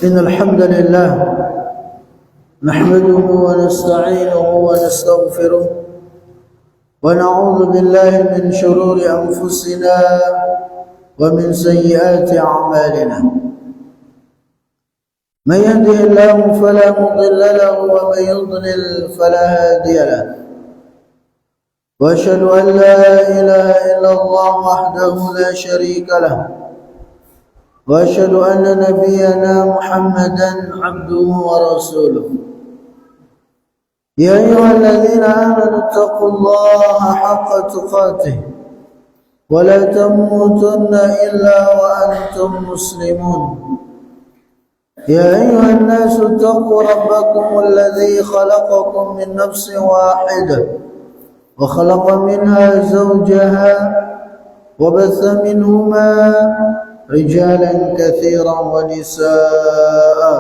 إن الحمد لله نحمده ونستعينه ونستغفره ونعوذ بالله من شرور أنفسنا ومن سيئات أعمالنا. من يهده الله فلا مضل له ومن يضلل فلا هادي له. وأشهد أن لا إله إلا الله وحده لا شريك له. وأشهد أن نبينا محمدا عبده ورسوله. يا أيها الذين آمنوا اتقوا الله حق تقاته ولا تموتن إلا وأنتم مسلمون. يا أيها الناس اتقوا ربكم الذي خلقكم من نفس واحدة وخلق منها زوجها وبث منهما رجالا كثيرا ونساء.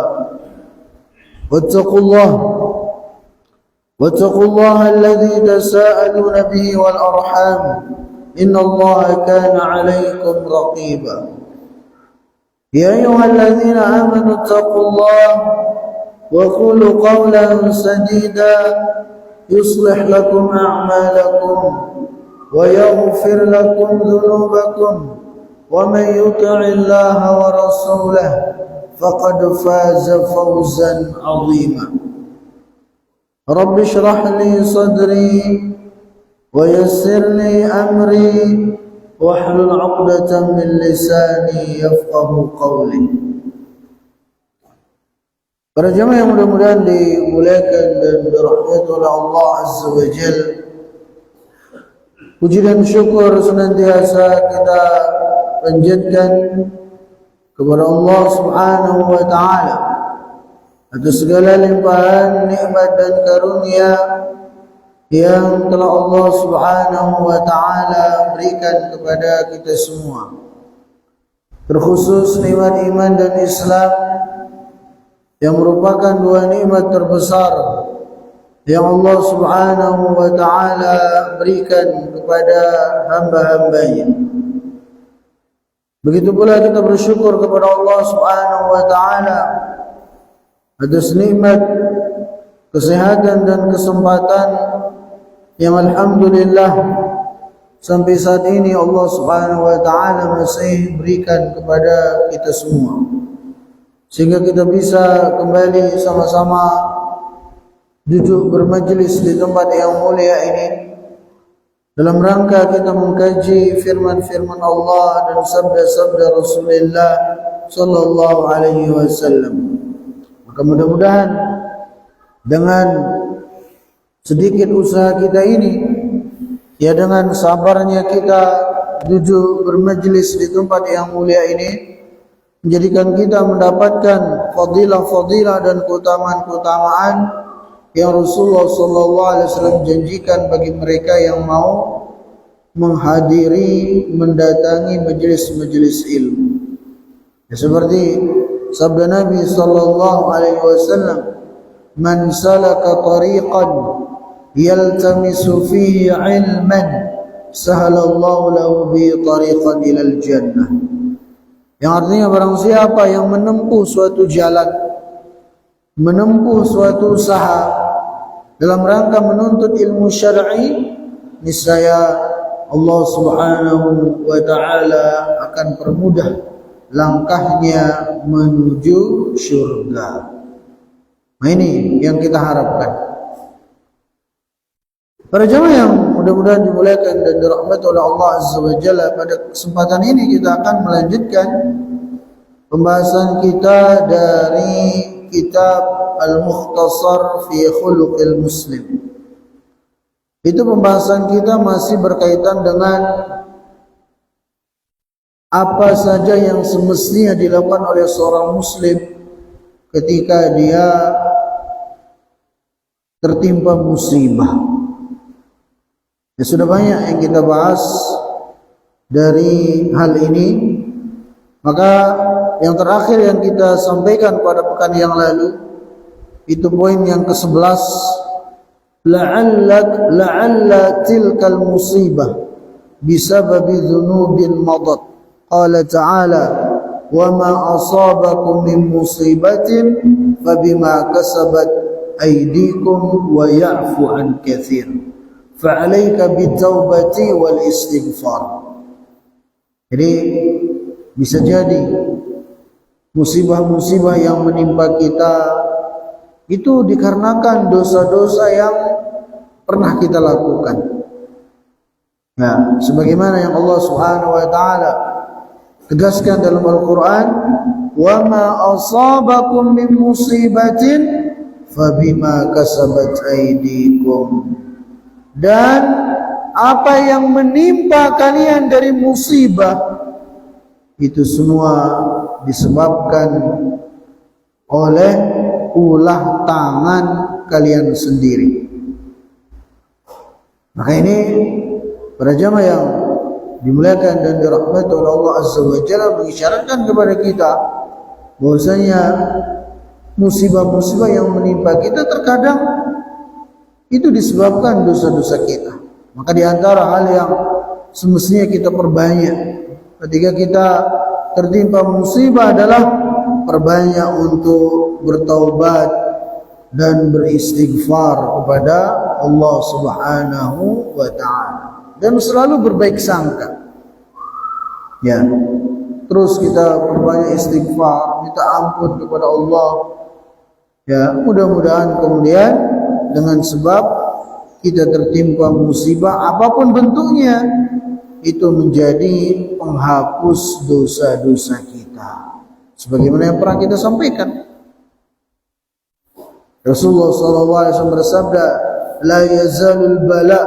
واتقوا الله الذي تساءلون به والأرحام إن الله كان عليكم رقيبا. يا أيها الذين آمنوا اتقوا الله وقولوا قولا سديدا يصلح لكم أعمالكم ويغفر لكم ذنوبكم ومن يطع الله ورسوله فقد فاز فوزا عظيما. رب اشرح لي صدري ويسر لي أمري واحلل عقدة من لساني يفقه قولي. Para jemaah yang mudah-mudahan dimuliakan dan dirahmati oleh Allah Azza wa Jalla, puji dan syukur senantiasa kita panjatkan kepada Allah Subhanahu wa taala atas segala limpahan nikmat dan karunia yang telah Allah Subhanahu wa taala berikan kepada kita semua. Terkhusus nikmat iman dan Islam yang merupakan dua nikmat terbesar yang Allah Subhanahu wa taala berikan kepada hamba-hambanya. Begitu pula kita bersyukur kepada Allah Subhanahu wa taala atas nikmat kesehatan dan kesempatan yang alhamdulillah sampai saat ini Allah Subhanahu wa taala masih berikan kepada kita semua, sehingga kita bisa kembali sama-sama duduk bermajlis di tempat yang mulia ini dalam rangka kita mengkaji firman-firman Allah dan sabda-sabda Rasulullah sallallahu alaihi wasallam. Maka mudah-mudahan dengan sedikit usaha kita ini, ya dengan sabarnya kita duduk bermajlis di tempat yang mulia ini, menjadikan kita mendapatkan fadilah-fadilah dan keutamaan-keutamaan yang Rasulullah sallallahu alaihi wasallam janjikan bagi mereka yang mau menghadiri, mendatangi majlis-majlis ilmu. Ya, seperti sabda Nabi sallallahu alaihi wasallam, "Man salaka tariqan yaltamisu fihi 'ilman, sahalallahu lahu bi tariqan ilal jannah." Yang artinya barang siapa yang menempuh suatu jalan, menempuh suatu usaha dalam rangka menuntut ilmu syar'i, niscaya Allah Subhanahu wa taala akan permudah langkahnya menuju syurga. Nah, ini yang kita harapkan. Para jemaah yang mudah-mudahan dimuliakan dan dirahmati oleh Allah Azza wa Jalla, pada kesempatan ini kita akan melanjutkan pembahasan kita dari kitab Al-Mukhtasar fi Khuluqil Muslim. Itu pembahasan kita masih berkaitan dengan apa saja yang semestinya dilakukan oleh seorang muslim ketika dia tertimpa musibah. Ya, sudah banyak yang kita bahas dari hal ini. Maka yang terakhir yang kita sampaikan pada pekan yang lalu, itu poin yang ke-11, la'alla tilkal musibah bisababi dzunubin madat. Qala ta'ala wa ma asabakum min musibatin fabima kasabat aydikum wa ya'fu an katsir fa'alaika bitaubati wal istighfar. Jadi bisa jadi musibah-musibah yang menimpa kita itu dikarenakan dosa-dosa yang pernah kita lakukan. Nah, sebagaimana yang Allah Subhanahu wa taala tegaskan dalam Al-Qur'an, "Wa ma asabakum min musibatin fabima kasabat aydikum." Dan apa yang menimpa kalian dari musibah itu semua disebabkan oleh ulah tangan kalian sendiri. Maka ini para jamaah yang dimuliakan dan dirahmati oleh Allah Azza wa Jalla mengisyaratkan kepada kita bahwasanya musibah-musibah yang menimpa kita terkadang itu disebabkan dosa-dosa kita. Maka di antara hal yang semestinya kita perbanyak ketika kita tertimpa musibah adalah perbanyak untuk bertaubat dan beristighfar kepada Allah Subhanahu wa taala dan selalu berbaik sangka. Ya. Terus kita perbanyak istighfar, minta ampun kepada Allah. Ya, mudah-mudahan kemudian dengan sebab kita tertimpa musibah apapun bentuknya itu menjadi penghapus dosa-dosa kita. Sebagaimana yang pernah kita sampaikan, Rasulullah SAW bersabda, "La yazalul bala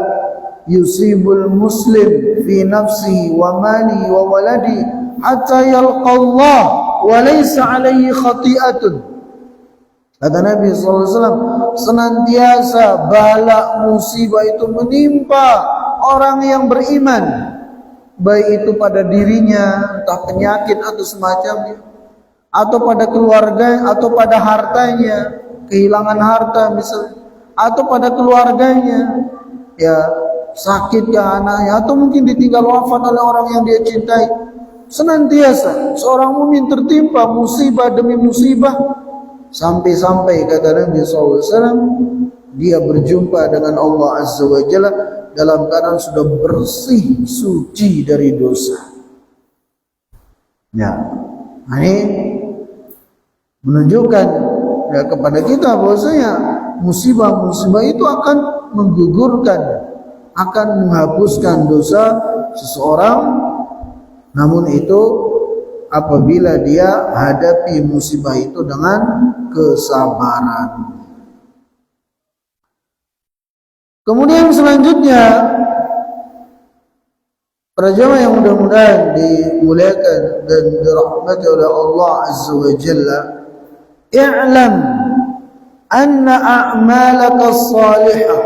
yusibul muslim fi nafsihi wa mali wa waladi hatta yalqa Allah wa laysa alaihi khati'atun." Kata Nabi SAW, senantiasa bala musibah itu menimpa orang yang beriman, baik itu pada dirinya, entah penyakit atau semacamnya, atau pada keluarga, atau pada hartanya, kehilangan harta misalnya, atau pada keluarganya, ya sakit ke anaknya, atau mungkin ditinggal wafat oleh orang yang dia cintai. Senantiasa seorang mukmin tertimpa musibah demi musibah, sampai-sampai kata Nabi SAW, dia berjumpa dengan Allah Azza wa Jalla dalam keadaan sudah bersih, suci dari dosa. Ya, ini menunjukkan ya kepada kita bahwasanya musibah-musibah itu akan menggugurkan, akan menghapuskan dosa seseorang. Namun itu apabila dia hadapi musibah itu dengan kesabaran. Kemudian selanjutnya, para jamaah yang mudah-mudahan dimuliakan dan dirahmati oleh Allah Azza wa Jalla, i'lam anna a'malaka as-salihah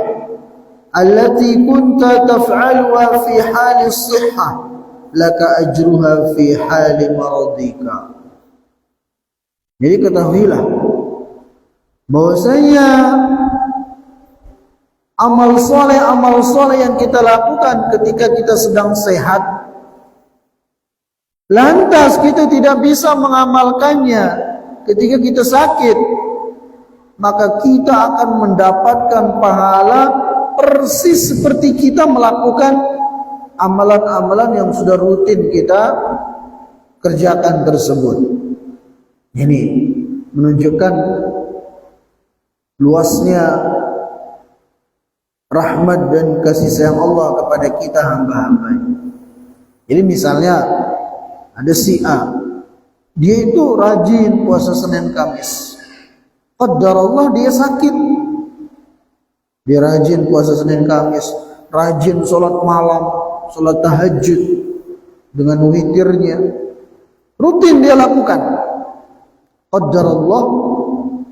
allati kunta taf'aluha fi hali as-sihhah laka ajruha fi hali maradika. Jadi ketahuilah bahwasanya amal soleh yang kita lakukan ketika kita sedang sehat, lantas kita tidak bisa mengamalkannya ketika kita sakit, maka kita akan mendapatkan pahala persis seperti kita melakukan amalan-amalan yang sudah rutin kita kerjakan tersebut. Ini menunjukkan luasnya rahmat dan kasih sayang Allah kepada kita hamba-hambanya. Jadi misalnya ada si A, dia itu rajin puasa Senin Kamis. Qadarullah dia sakit, dia rajin puasa Senin Kamis, rajin sholat malam, sholat tahajud dengan witirnya, rutin dia lakukan. Qadarullah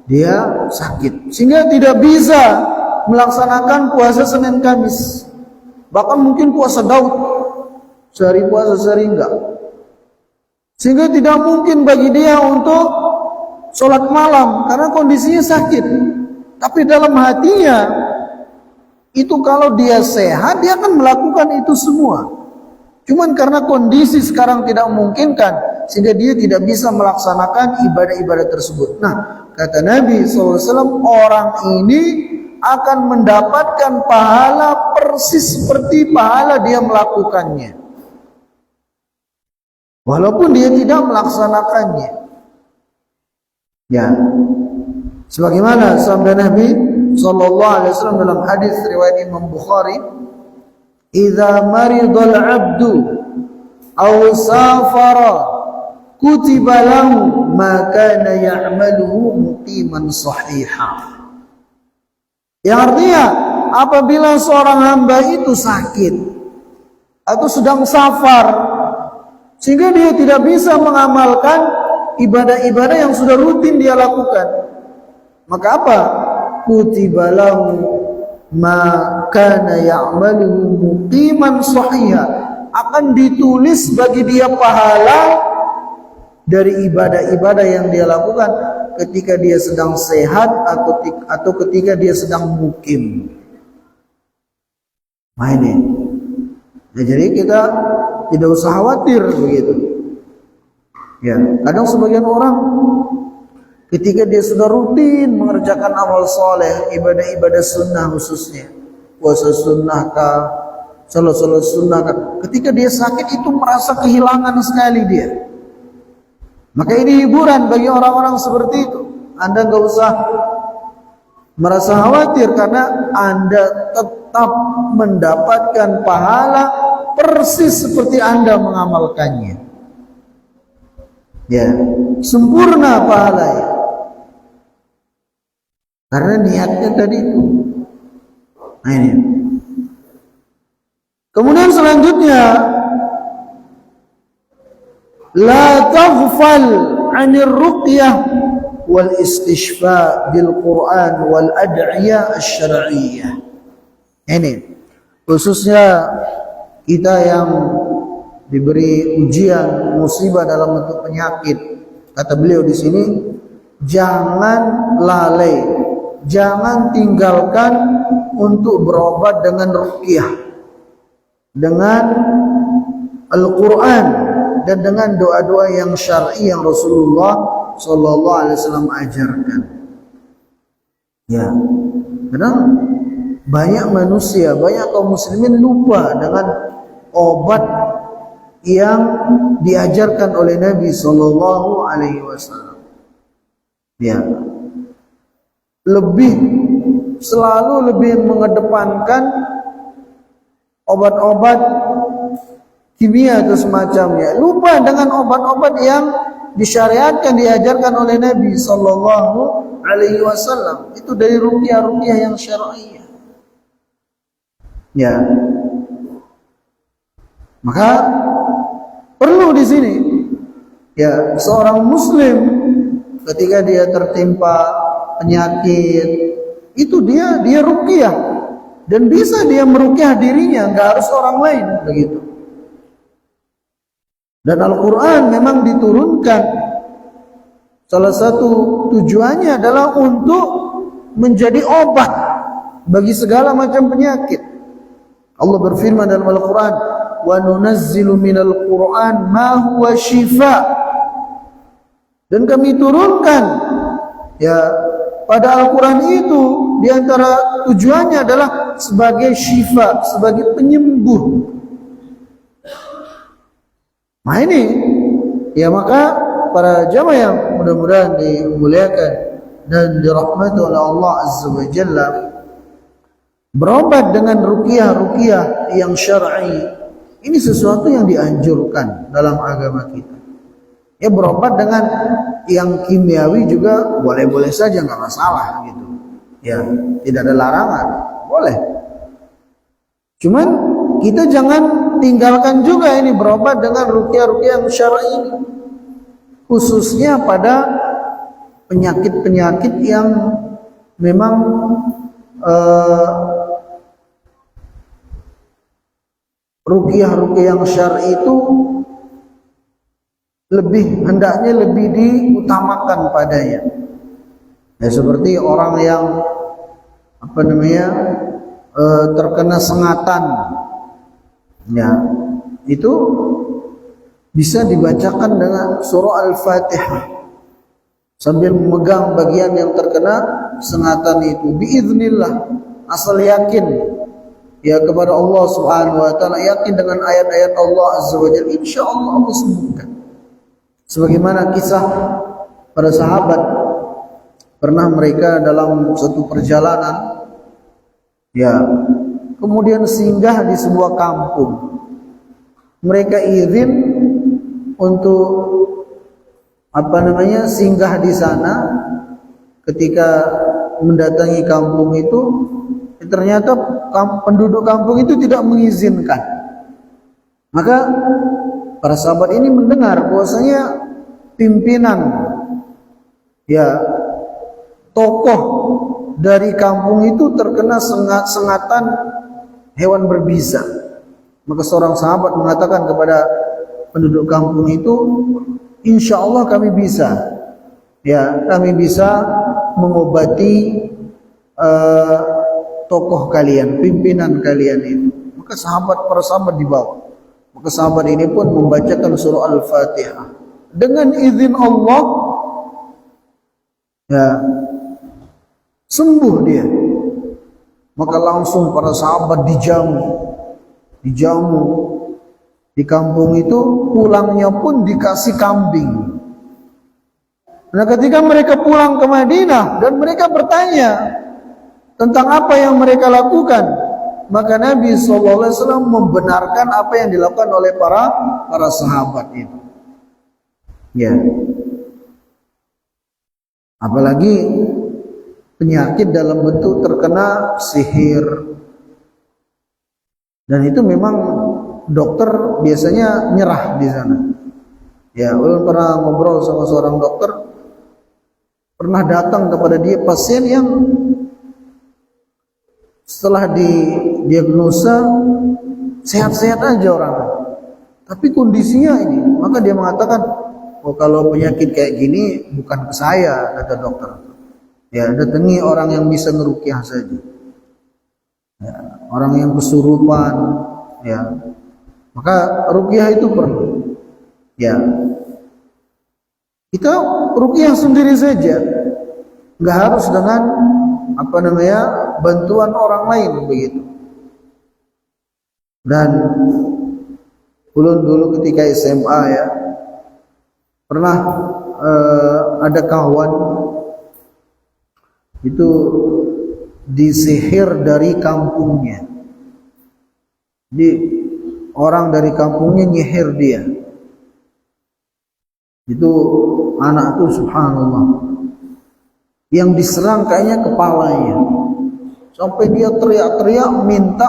dia sakit sehingga tidak bisa melaksanakan puasa Senin Kamis, bahkan mungkin puasa Daud, sehari puasa sehari enggak, sehingga tidak mungkin bagi dia untuk sholat malam karena kondisinya sakit. Tapi dalam hatinya itu kalau dia sehat dia akan melakukan itu semua. Cuman karena kondisi sekarang tidak memungkinkan, sehingga dia tidak bisa melaksanakan ibadah-ibadah tersebut. Nah, kata Nabi SAW, orang ini akan mendapatkan pahala persis seperti pahala dia melakukannya, walaupun dia tidak melaksanakannya. Ya, sebagaimana sabda Nabi SAW dalam hadis riwayat Imam Bukhari, "Idza maridal 'abdu aw safara kutiba lahu ma kana ya'maluhu muqiman sahihah." Yang artinya, apabila seorang hamba itu sakit atau sedang safar sehingga dia tidak bisa mengamalkan ibadah-ibadah yang sudah rutin dia lakukan, maka apa? Kutiba lahu ma kana ya'maluhu muqiman sahihah, akan ditulis bagi dia pahala dari ibadah-ibadah yang dia lakukan ketika dia sedang sehat atau ketika dia sedang mukim. Nah ini, ya, jadi kita tidak usah khawatir begitu. Ya, kadang sebagian orang ketika dia sudah rutin mengerjakan amal soleh, ibadah-ibadah sunnah khususnya, puasa sunnah kah, salat sunnah kah, ketika dia sakit itu merasa kehilangan sekali dia. Maka ini hiburan bagi orang-orang seperti itu. Anda enggak usah merasa khawatir, karena Anda tetap mendapatkan pahala persis seperti Anda mengamalkannya. Ya, sempurna pahalanya. Karena niatnya tadi itu. Nah ini. Kemudian selanjutnya, la taghfal 'anil ruqyah wal istishfa bil Quran wal ad'iyah asy-syar'iyyah. Ini khususnya kita yang diberi ujian musibah dalam bentuk penyakit. Kata beliau di sini, jangan lalai, jangan tinggalkan untuk berobat dengan ruqyah, dengan Al-Quran, dan dengan doa-doa yang syar'i yang Rasulullah Sallallahu Alaihi Wasallam ajarkan. Ya, kadang banyak manusia, banyak kaum muslimin lupa dengan obat yang diajarkan oleh Nabi Sallallahu Alaihi Wasallam. Ya, selalu lebih mengedepankan obat-obat kimia atau semacamnya, lupa dengan obat-obat yang disyariatkan, diajarkan oleh Nabi Sallallahu Alaihi Wasallam. Itu dari ruqyah yang syar'iyah. Ya, maka perlu di sini, ya, seorang Muslim ketika dia tertimpa penyakit itu dia ruqyah, dan bisa dia meruqyah dirinya, nggak harus orang lain begitu. Dan Al-Quran memang diturunkan, salah satu tujuannya adalah untuk menjadi obat bagi segala macam penyakit. Allah berfirman dalam Al-Quran, wa nunazzilu minal Quran ma huwa shifa, dan kami turunkan, ya, pada Al-Quran itu diantara tujuannya adalah sebagai syifa, sebagai penyembuh. Nah ini, ya, maka para jamaah yang mudah-mudahan dimuliakan dan dirahmati oleh Allah Azza wa Jalla, berobat dengan ruqyah yang syar'i ini sesuatu yang dianjurkan dalam agama kita. Ya, berobat dengan yang kimiawi juga boleh-boleh saja, nggak masalah gitu. Ya, tidak ada larangan, boleh. Cuman kita jangan tinggalkan juga ini berobat dengan ruqyah yang syar'i ini, khususnya pada penyakit-penyakit yang memang ruqyah yang syar'i itu hendaknya lebih diutamakan padanya. Ya, seperti orang yang terkena sengatan, ya, itu bisa dibacakan dengan surah Al-Fatihah sambil memegang bagian yang terkena sengatan itu biiznillah, asal yakin ya kepada Allah Subhanahu wa taala, yakin dengan ayat-ayat Allah Azza wa Jalla, insyaallah Allah sembuhkan. Sebagaimana kisah para sahabat, pernah mereka dalam satu perjalanan ya, kemudian singgah di sebuah kampung. Mereka izin untuk singgah di sana. Ketika mendatangi kampung itu, ternyata penduduk kampung itu tidak mengizinkan. Maka para sahabat ini mendengar bahwasanya pimpinan ya, tokoh dari kampung itu terkena sengatan hewan berbisa. Maka seorang sahabat mengatakan kepada penduduk kampung itu, insya Allah kami bisa mengobati tokoh kalian, pimpinan kalian itu. Maka para sahabat dibawa. Maka sahabat ini pun membacakan surah Al-Fatihah dengan izin Allah, ya, sembuh dia. Maka langsung para sahabat dijamu di kampung itu. Pulangnya pun dikasih kambing. Nah, ketika mereka pulang ke Madinah dan mereka bertanya tentang apa yang mereka lakukan, maka Nabi SAW membenarkan apa yang dilakukan oleh para sahabat itu. Ya, apalagi penyakit dalam bentuk terkena sihir, dan itu memang dokter biasanya nyerah di sana. Ya, ulun pernah ngobrol sama seorang dokter, pernah datang kepada dia pasien yang setelah didiagnosa sehat-sehat aja orang, tapi kondisinya ini. Maka dia mengatakan, oh kalau penyakit kayak gini bukan ke saya, kata dokter. Ya, datangi orang yang bisa ngeruqyah saja. Ya, orang yang kesurupan, ya, maka ruqyah itu perlu. Ya, kita ruqyah sendiri saja, nggak harus dengan bantuan orang lain begitu. Dan ulun dulu ketika SMA ya, pernah ada kawan itu disihir dari kampungnya. Jadi orang dari kampungnya nyihir dia. Itu anak tuh subhanallah, yang diserang kayaknya kepalanya, sampai dia teriak-teriak minta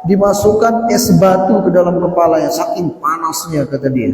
dimasukkan es batu ke dalam kepalanya, saking panasnya kata dia.